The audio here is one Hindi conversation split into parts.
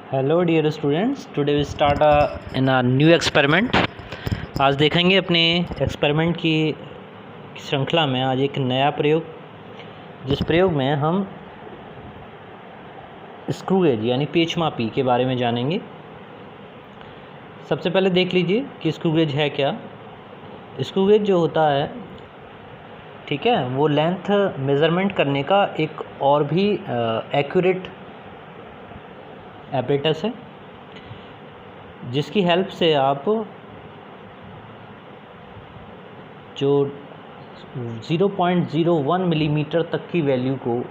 Hello dear students, today we start in a new experiment. आज देखेंगे अपने एक्सपेरिमेंट की श्रृंखला में आज एक नया प्रयोग, जिस प्रयोग में हम स्क्रू गेज यानी पेचमापी के बारे में जानेंगे। सबसे पहले देख लीजिए कि स्क्रू गेज है क्या। स्क्रू गेज जो होता है, ठीक है, वो लेंथ मेज़रमेंट करने का एक और भी एक्यूरेट एपरेटस है, जिसकी हेल्प से आप जो 0.01 मिलीमीटर तक की वैल्यू को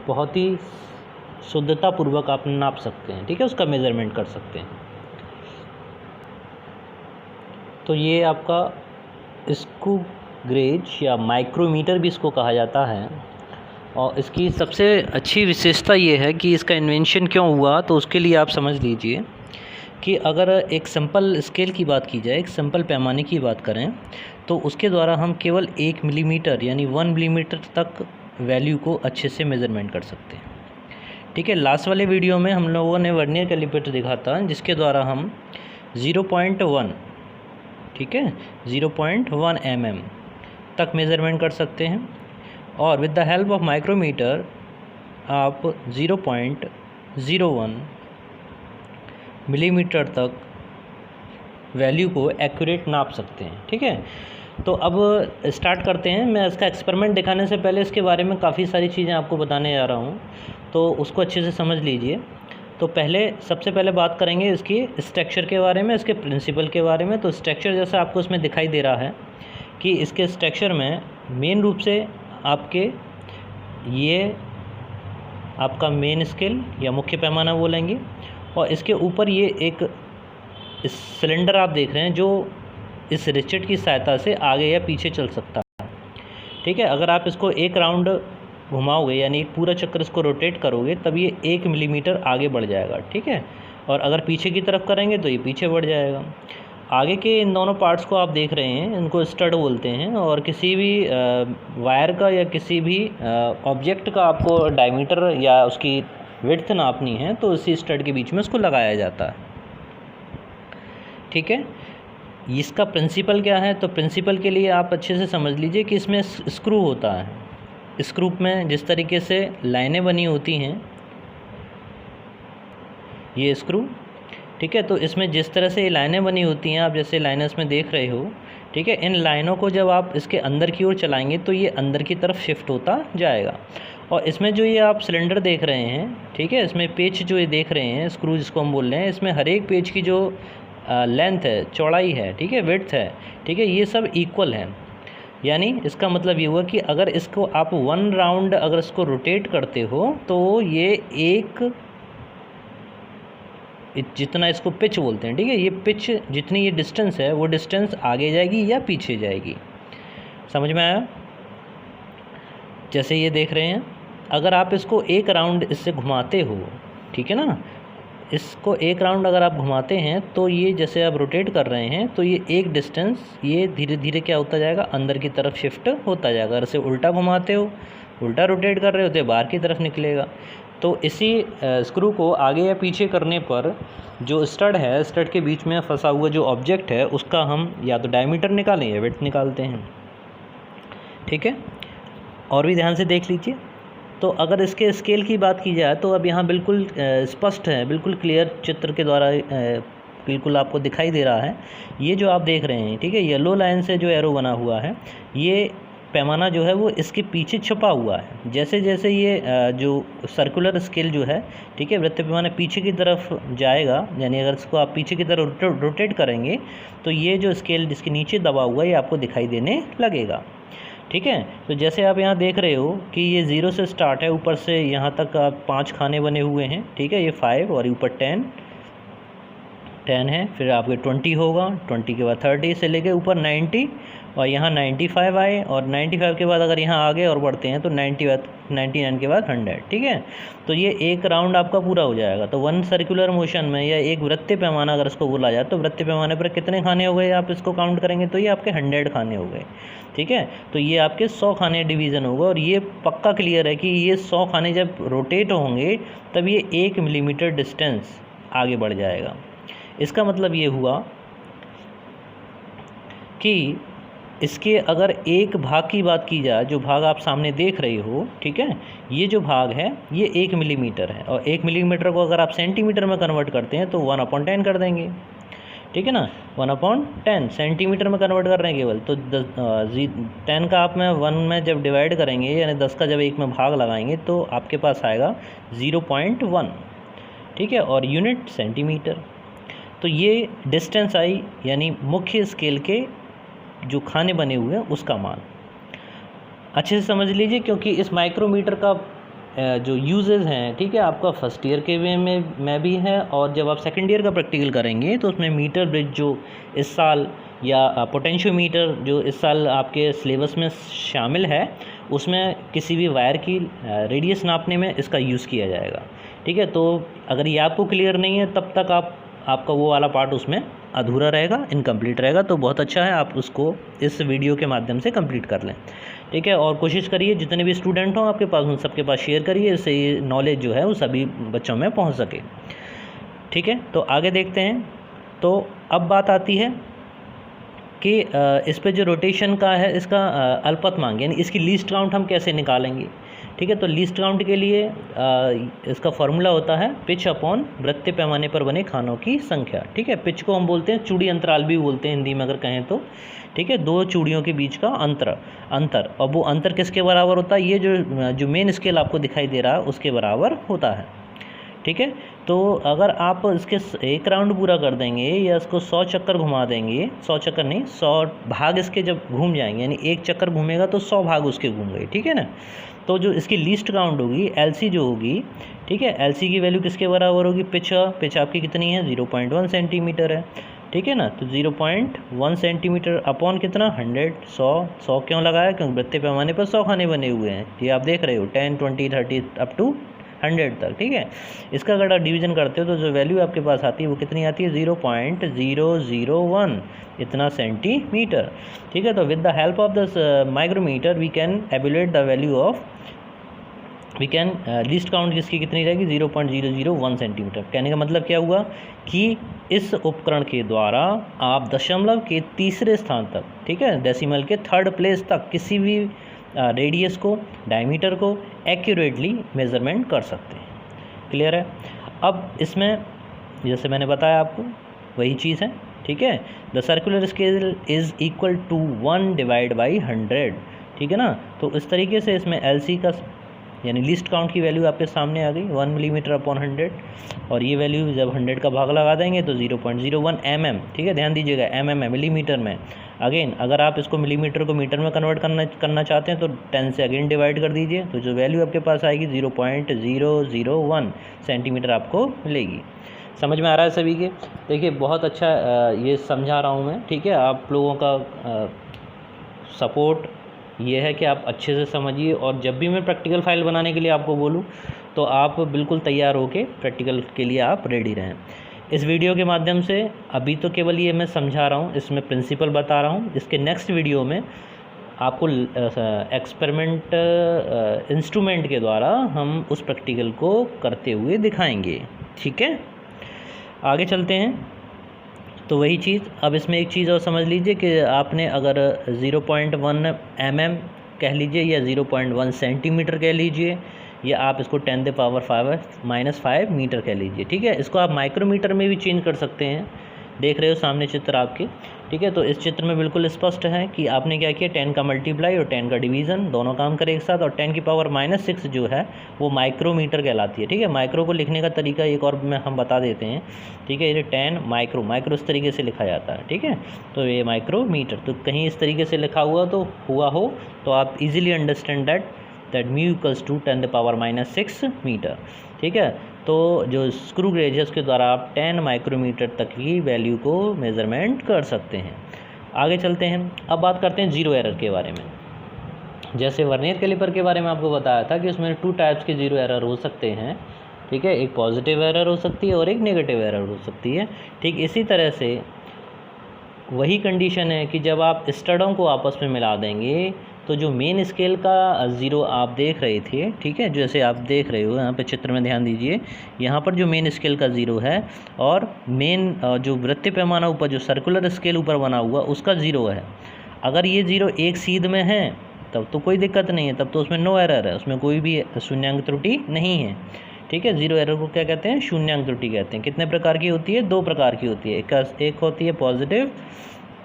बहुत ही शुद्धतापूर्वक आप नाप सकते हैं, ठीक है, उसका मेज़रमेंट कर सकते हैं। तो ये आपका स्क्रू गेज या माइक्रोमीटर भी इसको कहा जाता है। और इसकी सबसे अच्छी विशेषता ये है कि इसका इन्वेंशन क्यों हुआ, तो उसके लिए आप समझ लीजिए कि अगर एक सिंपल स्केल की बात की जाए, एक सिंपल पैमाने की बात करें, तो उसके द्वारा हम केवल 1 मिलीमीटर यानी 1 मिलीमीटर तक वैल्यू को अच्छे से मेज़रमेंट कर सकते हैं, ठीक है। लास्ट वाले वीडियो में हम लोगों ने वर्नियर कैलिपर देखा था, जिसके द्वारा हम 0.1, ठीक है, 0.1 mm तक मेज़रमेंट कर सकते हैं। और with the help of micrometer आप 0.01 मिलीमीटर तक वैल्यू को एक्यूरेट नाप सकते हैं, ठीक है। तो अब स्टार्ट करते हैं। मैं इसका एक्सपेरिमेंट दिखाने से पहले इसके बारे में काफ़ी सारी चीज़ें आपको बताने जा रहा हूँ, तो उसको अच्छे से समझ लीजिए। तो सबसे पहले बात करेंगे इसकी स्ट्रक्चर के बारे में, इसके प्रिंसिपल के बारे में। तो स्ट्रक्चर जैसा आपको इसमें दिखाई दे रहा है कि इसके स्ट्रक्चर में मेन रूप से आपके ये आपका मेन स्केल या मुख्य पैमाना बोलेंगे, और इसके ऊपर ये एक सिलेंडर आप देख रहे हैं जो इस रिचेट की सहायता से आगे या पीछे चल सकता है, ठीक है। अगर आप इसको एक राउंड घुमाओगे यानी एक पूरा चक्कर इसको रोटेट करोगे, तब ये 1 मिलीमीटर आगे बढ़ जाएगा, ठीक है। और अगर पीछे की तरफ करेंगे तो ये पीछे बढ़ जाएगा। आगे के इन दोनों पार्ट्स को आप देख रहे हैं, इनको स्टड बोलते हैं। और किसी भी वायर का या किसी भी ऑब्जेक्ट का आपको डायमीटर या उसकी विड्थ नापनी है, तो इसी स्टड के बीच में उसको लगाया जाता है, ठीक है। इसका प्रिंसिपल क्या है, तो प्रिंसिपल के लिए आप अच्छे से समझ लीजिए कि इसमें स्क्रू होता है। स्क्रू में जिस तरीके से लाइनें बनी होती हैं, ये स्क्रू, ठीक है, तो इसमें जिस तरह से ये लाइनें बनी होती हैं, आप जैसे लाइनें इसमें देख रहे हो, ठीक है, इन लाइनों को जब आप इसके अंदर की ओर चलाएंगे तो ये अंदर की तरफ शिफ्ट होता जाएगा। और इसमें जो ये आप सिलेंडर देख रहे हैं, ठीक है, इसमें पेच जो ये देख रहे हैं, स्क्रू जिसको हम बोल रहे हैं, इसमें हर एक पेच की जो लेंथ है, चौड़ाई है, ठीक है, विड्थ है, ठीक है, ये सब इक्वल है। यानी इसका मतलब ये हुआ कि अगर इसको आप 1 राउंड अगर इसको रोटेट करते हो, तो ये जितना इसको पिच बोलते हैं, ठीक है, ये पिच जितनी ये डिस्टेंस है, वो डिस्टेंस आगे जाएगी या पीछे जाएगी। समझ में आया? जैसे ये देख रहे हैं, अगर आप इसको एक राउंड इससे घुमाते हो, ठीक है ना, इसको एक राउंड अगर आप घुमाते हैं, तो ये जैसे आप रोटेट कर रहे हैं, तो ये एक डिस्टेंस ये धीरे धीरे क्या होता जाएगा, अंदर की तरफ शिफ्ट होता जाएगा। अगर इसे उल्टा घुमाते हो, उल्टा रोटेट कर रहे हो, तो बाहर की तरफ निकलेगा। तो इसी स्क्रू को आगे या पीछे करने पर जो स्टड है, स्टड के बीच में फंसा हुआ जो ऑब्जेक्ट है, उसका हम या तो डायमीटर निकालें या विड्थ निकालते हैं, ठीक है। और भी ध्यान से देख लीजिए। तो अगर इसके स्केल की बात की जाए, तो अब यहाँ बिल्कुल स्पष्ट है, बिल्कुल क्लियर चित्र के द्वारा बिल्कुल आपको दिखाई दे रहा है। ये जो आप देख रहे हैं, ठीक है, येलो लाइन से जो एरो बना हुआ है, ये पैमाना जो है वो इसके पीछे छुपा हुआ है। जैसे जैसे ये जो सर्कुलर स्केल जो है, ठीक है, वृत्त पैमाना पीछे की तरफ जाएगा, यानी अगर इसको आप पीछे की तरफ रोटेट करेंगे, तो ये जो स्केल जिसके नीचे दबा हुआ है, ये आपको दिखाई देने लगेगा, ठीक है। तो जैसे आप यहाँ देख रहे हो कि ये 0 से स्टार्ट है, ऊपर से यहाँ तक आप 5 खाने बने हुए हैं, ठीक है, ये 5 और ऊपर 10 है, फिर आपके 20 होगा, 20 के बाद 30 से लेके ऊपर 90, और यहाँ 95 आए, और 95 के बाद अगर यहाँ आगे और बढ़ते हैं तो 99 के बाद 100, ठीक है। तो ये एक राउंड आपका पूरा हो जाएगा। तो 1 सर्कुलर मोशन में या एक वृत्तीय पैमाना अगर इसको बोला जाए, तो वृत्तीय पैमाने पर कितने खाने हो गए, आप इसको काउंट करेंगे तो ये आपके 100 खाने हो गए, ठीक है। तो ये आपके 100 खाने डिवीज़न होगा। और ये पक्का क्लियर है कि ये 100 खाने जब रोटेट होंगे, तब ये 1 मिलीमीटर डिस्टेंस आगे बढ़ जाएगा। इसका मतलब ये हुआ कि इसके अगर एक भाग की बात की जाए, जो भाग आप सामने देख रहे हो, ठीक है, ये जो भाग है ये 1 मिलीमीटर है, और 1 मिलीमीटर को अगर आप सेंटीमीटर में कन्वर्ट करते हैं तो 1/10 कर देंगे, ठीक है ना। 1/10 सेंटीमीटर में कन्वर्ट कर रहे हैं केवल, तो 10 का आप में 1 में जब डिवाइड करेंगे, यानी 10 का जब 1 में भाग लगाएंगे तो आपके पास आएगा 0.1, ठीक है, और यूनिट सेंटीमीटर। तो ये डिस्टेंस आई, यानी मुख्य स्केल के जो खाने बने हुए हैं उसका मान। अच्छे से समझ लीजिए, क्योंकि इस माइक्रोमीटर का जो यूजेस हैं, ठीक है, आपका फर्स्ट ईयर के वे में भी है, और जब आप सेकंड ईयर का प्रैक्टिकल करेंगे तो उसमें मीटर ब्रिज जो इस साल, या पोटेंशियोमीटर जो इस साल आपके सिलेबस में शामिल है, उसमें किसी भी वायर की रेडियस नापने में इसका यूज़ किया जाएगा, ठीक है। तो अगर ये आपको क्लियर नहीं है तब तक आपका वो वाला पार्ट उसमें अधूरा रहेगा, इनकम्प्लीट रहेगा। तो बहुत अच्छा है आप उसको इस वीडियो के माध्यम से कंप्लीट कर लें, ठीक है। और कोशिश करिए जितने भी स्टूडेंट हों आपके पास, उन सबके पास शेयर करिए, इससे ये नॉलेज जो है वो सभी बच्चों में पहुंच सके, ठीक है। तो आगे देखते हैं। तो अब बात आती है कि इस पे जो रोटेशन का है इसका अल्पतमांक, यानी इसकी लीस्ट काउंट हम कैसे निकालेंगे, ठीक है। तो लीस्ट काउंट के लिए इसका फार्मूला होता है पिच अपॉन वृत्तीय पैमाने पर बने खानों की संख्या, ठीक है। पिच को हम बोलते हैं चूड़ी अंतराल भी बोलते हैं हिंदी में अगर कहें तो, ठीक है, दो चूड़ियों के बीच का अंतर, और वो अंतर किसके बराबर होता है, ये जो मेन स्केल आपको दिखाई दे रहा है उसके बराबर होता है, ठीक है। तो अगर आप इसके 1 राउंड पूरा कर देंगे या इसको 100 चक्कर घुमा देंगे, 100 चक्कर नहीं, 100 भाग इसके जब घूम जाएंगे, यानी 1 चक्कर घूमेगा तो 100 भाग उसके घूम गए, ठीक है ना। तो जो इसकी लीस्ट काउंट होगी, LC जो होगी, ठीक है, LC की वैल्यू किसके बराबर होगी, पिच आपकी कितनी है, 0.1 सेंटीमीटर है, ठीक है ना। तो 0.1 सेंटीमीटर अपॉन कितना, 100 क्यों लगाया, क्योंकि वृत्तीय पैमाने पर 100 खाने बने हुए हैं, ये आप देख रहे हो, 10, 20, 30 अप टू 100 तक, ठीक है। इसका अगर आप डिवीजन करते हो तो जो वैल्यू आपके पास आती है वो कितनी आती है, 0.001 इतना सेंटीमीटर, ठीक है। तो with the help of the micrometer we can evaluate the value of, we can least count किसकी कितनी रहेगी, 0.001 सेंटीमीटर। कहने का मतलब क्या हुआ कि इस उपकरण के द्वारा आप दशमलव के तीसरे स्थान तक, ठीक है, डेसिमल के 3rd प्लेस तक किसी भी रेडियस को, डायमीटर को एक्यूरेटली मेज़रमेंट कर सकते हैं। क्लियर है। अब इसमें जैसे मैंने बताया आपको वही चीज़ है, ठीक है। The circular scale is equal to 1/100, ठीक है ना। तो इस तरीके से इसमें LC का यानी लीस्ट काउंट की वैल्यू आपके सामने आ गई 1 मिलीमीटर अपॉन 100, और ये वैल्यू जब 100 का भाग लगा देंगे तो 0.01 mm, ठीक है, ध्यान दीजिएगा, mm है, मिलीमीटर में। अगेन अगर आप इसको मिलीमीटर को मीटर में कन्वर्ट करना चाहते हैं तो 10 से अगेन डिवाइड कर दीजिए, तो जो वैल्यू आपके पास आएगी 0.001 सेंटीमीटर आपको मिलेगी। समझ में आ रहा है सभी के। देखिए बहुत अच्छा ये समझा रहा हूँ मैं, ठीक है। आप लोगों का सपोर्ट ये है कि आप अच्छे से समझिए, और जब भी मैं प्रैक्टिकल फाइल बनाने के लिए आपको बोलूँ तो आप बिल्कुल तैयार होके प्रैक्टिकल के लिए आप रेडी रहें। इस वीडियो के माध्यम से अभी तो केवल ये मैं समझा रहा हूँ, इसमें प्रिंसिपल बता रहा हूँ। इसके नेक्स्ट वीडियो में आपको एक्सपेरिमेंट इंस्ट्रूमेंट के द्वारा हम उस प्रैक्टिकल को करते हुए दिखाएंगे, ठीक है। आगे चलते हैं। तो वही चीज़, अब इसमें एक चीज़ और समझ लीजिए कि आपने अगर 0.1 mm कह लीजिए या 0.1 सेंटीमीटर कह लीजिए, या आप इसको 10⁻⁵ मीटर कह लीजिए, ठीक है। इसको आप माइक्रोमीटर में भी चेंज कर सकते हैं, देख रहे हो सामने चित्र आपके, ठीक है। तो इस चित्र में बिल्कुल स्पष्ट है कि आपने क्या किया, 10 का मल्टीप्लाई और 10 का डिवीज़न दोनों काम करें एक साथ, और 10⁻⁻6 जो है वो माइक्रोमीटर कहलाती है, ठीक है। माइक्रो को लिखने का तरीका एक और में हम बता देते हैं, ठीक है। ये 10 माइक्रो इस तरीके से लिखा जाता है, ठीक है। तो ये माइक्रोमीटर, तो कहीं इस तरीके से लिखा हुआ हो तो आप easily understand that mu equals to 10⁻⁻6 metre, ठीक है। तो जो स्क्रू गेज है उसके द्वारा आप 10 माइक्रोमीटर तक की वैल्यू को मेज़रमेंट कर सकते हैं। आगे चलते हैं। अब बात करते हैं जीरो एरर के बारे में। जैसे वर्नियर कैलिपर के बारे में आपको बताया था कि उसमें 2 टाइप्स के जीरो एरर हो सकते हैं, ठीक है। एक पॉजिटिव एरर हो सकती है और एक नेगेटिव एरर हो सकती है, ठीक। इसी तरह से वही कंडीशन है कि जब आप स्टडों को आपस में मिला देंगे तो जो मेन स्केल का ज़ीरो आप देख रहे थे, ठीक है, जैसे आप देख रहे हो यहाँ पे चित्र में ध्यान दीजिए, यहाँ पर जो मेन स्केल का ज़ीरो है और मेन जो वृत्तीय पैमाना ऊपर जो सर्कुलर स्केल ऊपर बना हुआ उसका ज़ीरो है। अगर ये ज़ीरो एक सीध में है तब तो कोई दिक्कत नहीं है, तब तो उसमें नो एरर है, उसमें कोई भी शून्यांक त्रुटि नहीं है, ठीक है। ज़ीरो एरर को क्या कहते हैं? शून्यांक त्रुटि कहते हैं। कितने प्रकार की होती है? 2 प्रकार की होती है। एक होती है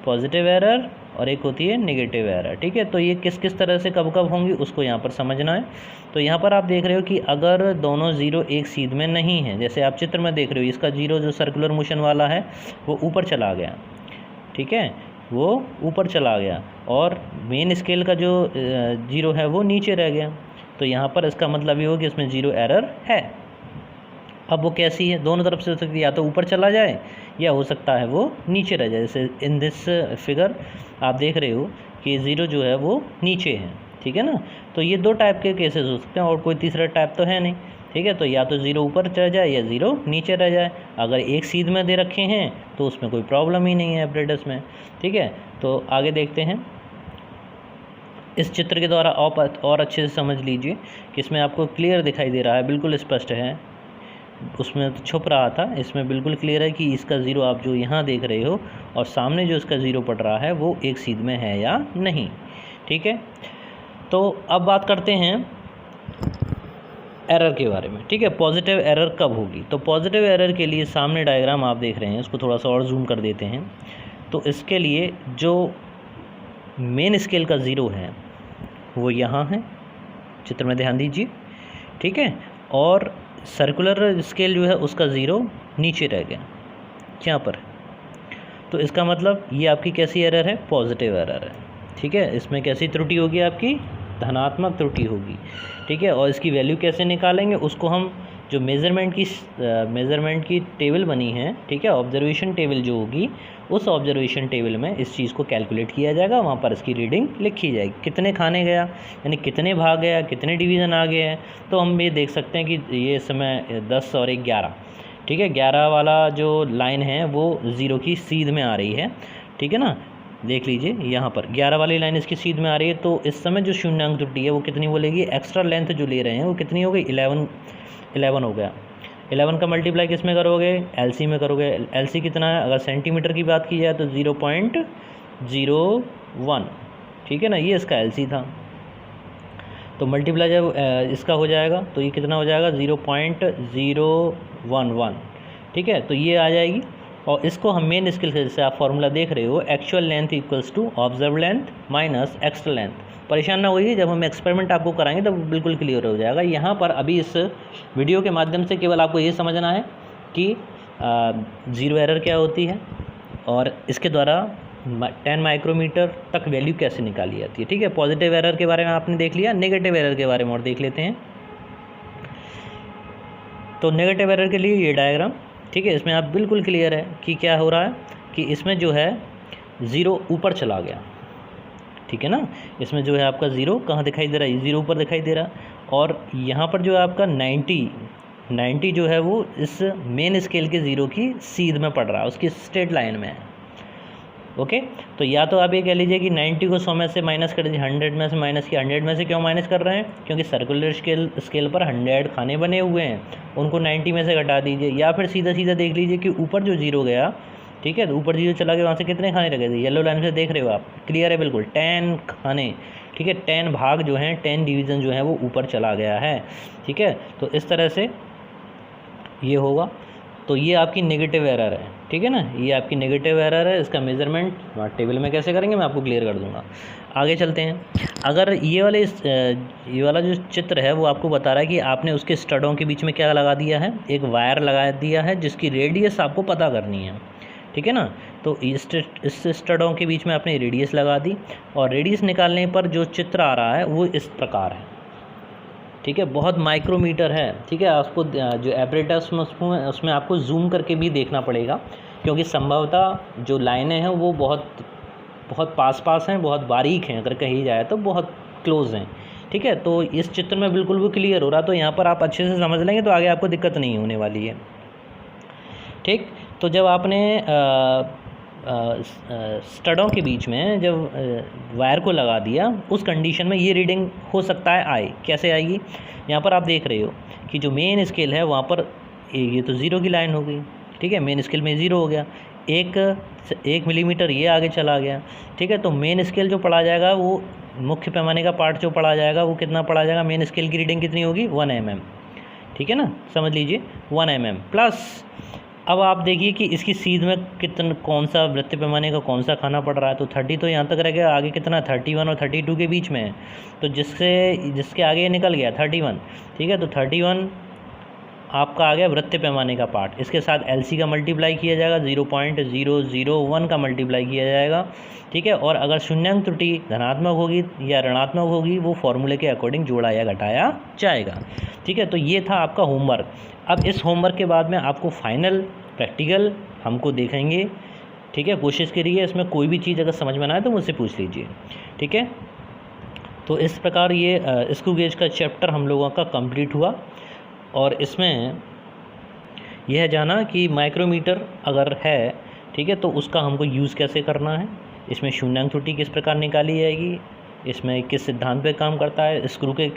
पॉजिटिव एरर और एक होती है नेगेटिव एरर, ठीक है। तो ये किस किस तरह से कब कब होंगी उसको यहाँ पर समझना है। तो यहाँ पर आप देख रहे हो कि अगर दोनों ज़ीरो एक सीध में नहीं है, जैसे आप चित्र में देख रहे हो, इसका ज़ीरो जो सर्कुलर मोशन वाला है वो ऊपर चला गया, ठीक है, वो ऊपर चला गया और मेन स्केल का जो ज़ीरो है वो नीचे रह गया। तो यहाँ पर इसका मतलब ये हो कि इसमें ज़ीरो एरर है। अब वो कैसी है? दोनों तरफ से हो सकती है, या तो ऊपर चला जाए या हो सकता है वो नीचे रह जाए। जैसे इन दिस फिगर आप देख रहे हो कि ज़ीरो जो है वो नीचे है, ठीक है ना। तो ये 2 टाइप के केसेस हो सकते हैं और कोई तीसरा टाइप तो है नहीं, ठीक है। तो या तो ज़ीरो ऊपर चला जाए या ज़ीरो नीचे रह जाए। अगर एक सीध में दे रखे हैं तो उसमें कोई प्रॉब्लम ही नहीं है एपरेटस में, ठीक है। तो आगे देखते हैं। इस चित्र के द्वारा और अच्छे से समझ लीजिए कि इसमें आपको क्लियर दिखाई दे रहा है, बिल्कुल स्पष्ट है, उसमें तो छुप रहा था, इसमें बिल्कुल क्लियर है कि इसका ज़ीरो आप जो यहाँ देख रहे हो और सामने जो इसका ज़ीरो पड़ रहा है वो एक सीध में है या नहीं, ठीक है। तो अब बात करते हैं एरर के बारे में, ठीक है। पॉजिटिव एरर कब होगी? तो पॉजिटिव एरर के लिए सामने डायग्राम आप देख रहे हैं, उसको थोड़ा सा और जूम कर देते हैं। तो इसके लिए जो मेन स्केल का ज़ीरो है वो यहाँ है, चित्र में ध्यान दीजिए, ठीक है। और सर्कुलर स्केल जो है उसका ज़ीरो नीचे रह गया यहाँ पर। तो इसका मतलब ये आपकी कैसी एरर है? पॉजिटिव एरर है, ठीक है। इसमें कैसी त्रुटि होगी? आपकी धनात्मक त्रुटि होगी, ठीक है। और इसकी वैल्यू कैसे निकालेंगे? उसको हम जो मेज़रमेंट की टेबल बनी है, ठीक है, ऑब्जर्वेशन टेबल जो होगी, उस ऑब्जर्वेशन टेबल में इस चीज़ को कैलकुलेट किया जाएगा, वहाँ पर इसकी रीडिंग लिखी जाएगी। कितने खाने गया यानी कितने भाग गया, कितने डिवीज़न आ गए हैं। तो हम ये देख सकते हैं कि ये समय 10 और 11, ठीक है, 11 वाला जो लाइन है वो ज़ीरो की सीध में आ रही है, ठीक है ना। देख लीजिए यहाँ पर 11 वाली लाइन इसकी सीध में आ रही है। तो इस समय जो शून्यांक त्रुटि है वो कितनी बोलेगी? एक्स्ट्रा लेंथ जो ले रहे हैं वो कितनी हो गई? 11 हो गया। 11 का मल्टीप्लाई किस में करोगे? एलसी में करोगे। एलसी कितना है? अगर सेंटीमीटर की बात की जाए तो 0.01, ठीक है ना, ये इसका एलसी था। तो मल्टीप्लाई जब इसका हो जाएगा तो ये कितना हो जाएगा? 0.011, ठीक है। तो ये आ जाएगी और इसको हम मेन स्केल से, जैसे आप फॉर्मूला देख रहे हो, actual length equals to observe length minus extra length. परेशान ना होइए, जब हम एक्सपेरिमेंट आपको कराएंगे तब बिल्कुल क्लियर हो जाएगा। यहाँ पर अभी इस वीडियो के माध्यम से केवल आपको ये समझना है कि ज़ीरो एरर क्या होती है और इसके द्वारा 10 माइक्रोमीटर तक वैल्यू कैसे निकाली जाती है, ठीक है। पॉजिटिव एरर के बारे में आपने देख लिया, नेगेटिव एरर के बारे में और देख लेते हैं। तो नेगेटिव एरर के लिए ये डायग्राम, ठीक है, इसमें आप बिल्कुल क्लियर है कि क्या हो रहा है कि इसमें जो है ज़ीरो ऊपर चला गया, ठीक है ना। इसमें जो है आपका ज़ीरो कहाँ दिखाई दे रहा है? ज़ीरो ऊपर दिखाई दे रहा है। और यहाँ पर जो है आपका 90 जो है वो इस मेन स्केल के ज़ीरो की सीध में पड़ रहा है, उसकी स्ट्रेट लाइन में है, ओके। तो या तो आप ये कह लीजिए कि 90 को 100 में से माइनस कर दीजिए, 100 में से माइनस किया। 100 में से क्यों माइनस कर रहे हैं? क्योंकि सर्कुलर स्केल पर 100 खाने बने हुए हैं, उनको 90 में से घटा दीजिए। या फिर सीधा सीधा देख लीजिए कि ऊपर जो ज़ीरो गया, ठीक है, तो ऊपर ज़ीरो चला गया, वहाँ से कितने खाने लगे थे? येलो लाइन से देख रहे हो आप, क्लियर है बिल्कुल, 10 खाने, ठीक है, 10 भाग जो हैं, 10 डिवीज़न जो है वो ऊपर चला गया है, ठीक है। तो इस तरह से ये होगा। तो ये आपकी नेगेटिव एरर है, ठीक है ना, ये आपकी नेगेटिव एरर है। इसका मेज़रमेंट टेबल में कैसे करेंगे मैं आपको क्लियर कर दूंगा। आगे चलते हैं। अगर ये वाला जो चित्र है वो आपको बता रहा है कि आपने उसके स्टडों के बीच में क्या लगा दिया है? एक वायर लगा दिया है जिसकी रेडियस आपको पता करनी है, ठीक है ना। तो इस स्टडों के बीच में आपने रेडियस लगा दी और रेडियस निकालने पर जो चित्र आ रहा है वो इस प्रकार है, ठीक है, बहुत माइक्रोमीटर है, ठीक है। आपको जो एपरेटस में उसमें आपको जूम करके भी देखना पड़ेगा, क्योंकि संभवतः जो लाइनें हैं वो बहुत पास हैं, बहुत बारीक हैं, अगर कही जाए तो बहुत क्लोज हैं, ठीक है। तो इस चित्र में बिल्कुल भी क्लियर हो रहा, तो यहाँ पर आप अच्छे से समझ लेंगे तो आगे आपको दिक्कत नहीं होने वाली है, ठीक। तो जब आपने स्टडों के बीच में जब वायर को लगा दिया, उस कंडीशन में ये रीडिंग हो सकता है आए। कैसे आएगी? यहाँ पर आप देख रहे हो कि जो मेन स्केल है वहाँ पर ये तो ज़ीरो की लाइन हो गई, ठीक है, मेन स्केल में ज़ीरो हो गया, 1 मिलीमीटर ये आगे चला गया, ठीक है। तो मेन स्केल जो पढ़ा जाएगा वो मुख्य पैमाने का पार्ट जो पढ़ा जाएगा वो कितना पढ़ा जाएगा? मेन स्केल की रीडिंग कितनी होगी? 1 mm, ठीक है ना, समझ लीजिए 1 mm प्लस। अब आप देखिए कि इसकी सीध में कितना, कौन सा वृत्तीय पैमाने का कौन सा खाना पड़ रहा है। तो 30 तो यहाँ तक रह गया, आगे कितना 31 और 32 के बीच में है, तो जिसके आगे ये निकल गया 31, ठीक है। तो 31 आपका आ गया वृत्तीय पैमाने का पार्ट। इसके साथ LC का मल्टीप्लाई किया जाएगा, 0.001 का मल्टीप्लाई किया जाएगा, ठीक है। और अगर शून्यांक त्रुटि धनात्मक होगी या ऋणात्मक होगी वो फॉर्मूले के अकॉर्डिंग जोड़ा या घटाया जाएगा, ठीक है। तो ये था आपका होमवर्क। अब इस होमवर्क के बाद में आपको फाइनल प्रैक्टिकल हमको देखेंगे, ठीक है। कोशिश करिए इसमें कोई भी चीज़ अगर समझ में ना आए तो मुझसे पूछ लीजिए, ठीक है। तो इस प्रकार ये स्क्रू गेज का चैप्टर हम लोगों का कंप्लीट हुआ, और इसमें यह जाना कि माइक्रोमीटर अगर है, ठीक है, तो उसका हमको यूज़ कैसे करना है, इसमें शून्यांक त्रुटि किस प्रकार निकाली जाएगी, इसमें किस सिद्धांत पे काम करता है, स्क्रू के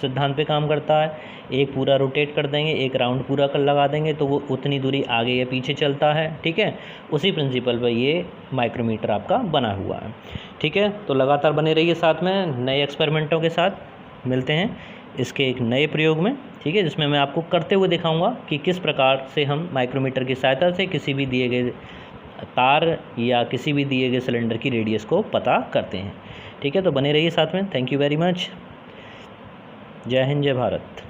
सिद्धांत पे काम करता है। एक पूरा रोटेट कर देंगे, एक राउंड पूरा कर लगा देंगे तो वो उतनी दूरी आगे या पीछे चलता है, ठीक है। उसी प्रिंसिपल पर ये माइक्रोमीटर आपका बना हुआ है, ठीक है। तो लगातार बने रहिए साथ में, नए एक्सपेरिमेंटों के साथ मिलते हैं इसके एक नए प्रयोग में, ठीक है, जिसमें मैं आपको करते हुए दिखाऊंगा कि किस प्रकार से हम माइक्रोमीटर की सहायता से किसी भी दिए गए तार या किसी भी दिए गए सिलेंडर की रेडियस को पता करते हैं, ठीक है। तो बने रहिए साथ में। Thank you very much. जय हिंद, जय भारत।